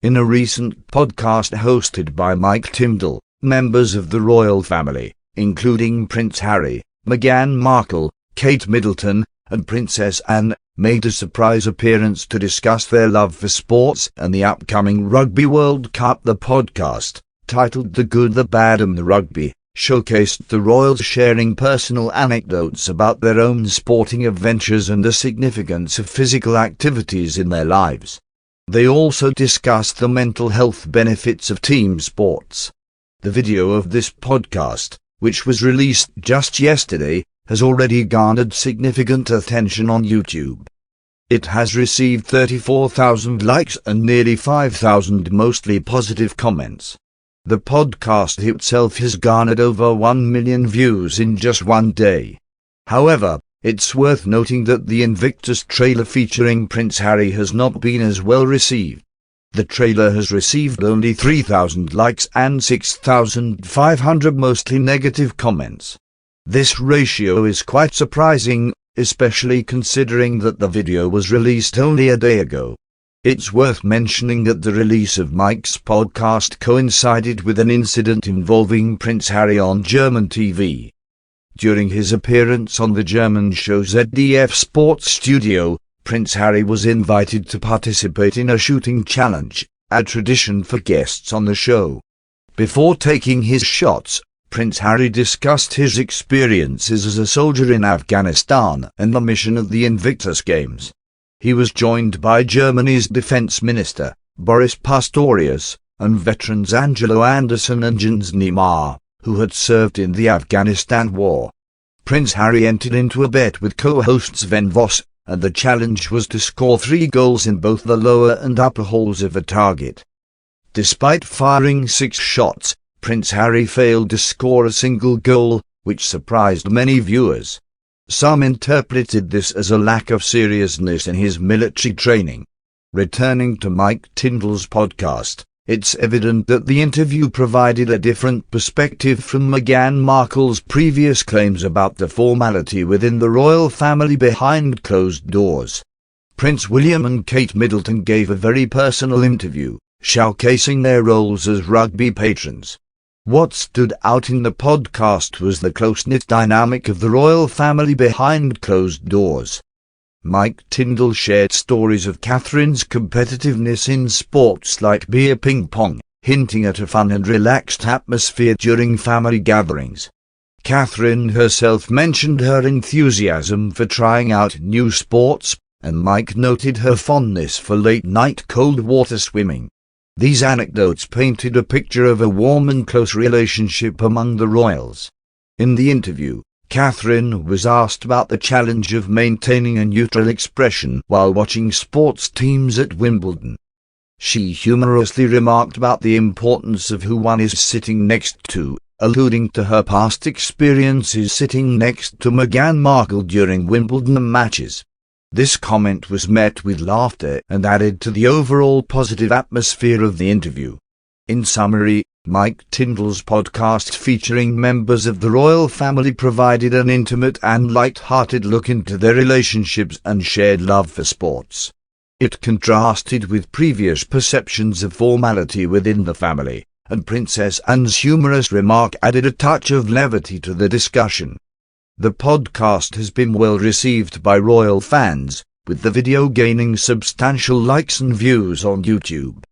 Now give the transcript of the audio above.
In a recent podcast hosted by Mike Tindall, members of the royal family, including Prince Harry, Meghan Markle, Kate Middleton, and Princess Anne, made a surprise appearance to discuss their love for sports and the upcoming Rugby World Cup. The podcast, titled The Good, the Bad and the Rugby, showcased the royals sharing personal anecdotes about their own sporting adventures and the significance of physical activities in their lives. They also discussed the mental health benefits of team sports. The video of this podcast, which was released just yesterday, has already garnered significant attention on YouTube. It has received 34,000 likes and nearly 5,000 mostly positive comments. The podcast itself has garnered over 1 million views in just one day. However, it's worth noting that the Invictus trailer featuring Prince Harry has not been as well received. The trailer has received only 3,000 likes and 6,500 mostly negative comments. This ratio is quite surprising, especially considering that the video was released only a day ago. It's worth mentioning that the release of Mike's podcast coincided with an incident involving Prince Harry on German TV. During his appearance on the German show ZDF Sports Studio, Prince Harry was invited to participate in a shooting challenge, a tradition for guests on the show. Before taking his shots, Prince Harry discussed his experiences as a soldier in Afghanistan and the mission of the Invictus Games. He was joined by Germany's Defense Minister, Boris Pistorius, and veterans Angelo Anderson and Jens Niemeyer, who had served in the Afghanistan War. Prince Harry entered into a bet with co-host Sven Voss, and the challenge was to score 3 goals in both the lower and upper holes of a target. Despite firing 6 shots, Prince Harry failed to score a single goal, which surprised many viewers. Some interpreted this as a lack of seriousness in his military training. Returning to Mike Tindall's podcast, it's evident that the interview provided a different perspective from Meghan Markle's previous claims about the formality within the royal family behind closed doors. Prince William and Kate Middleton gave a very personal interview, showcasing their roles as rugby patrons. What stood out in the podcast was the close-knit dynamic of the royal family behind closed doors. Mike Tindall shared stories of Catherine's competitiveness in sports like beer ping pong, hinting at a fun and relaxed atmosphere during family gatherings. Catherine herself mentioned her enthusiasm for trying out new sports, and Mike noted her fondness for late-night cold water swimming. These anecdotes painted a picture of a warm and close relationship among the royals. In the interview, Catherine was asked about the challenge of maintaining a neutral expression while watching sports teams at Wimbledon. She humorously remarked about the importance of who one is sitting next to, alluding to her past experiences sitting next to Meghan Markle during Wimbledon matches. This comment was met with laughter and added to the overall positive atmosphere of the interview. In summary, Mike Tindall's podcast featuring members of the royal family provided an intimate and light-hearted look into their relationships and shared love for sports. It contrasted with previous perceptions of formality within the family, and Princess Anne's humorous remark added a touch of levity to the discussion. The podcast has been well received by royal fans, with the video gaining substantial likes and views on YouTube.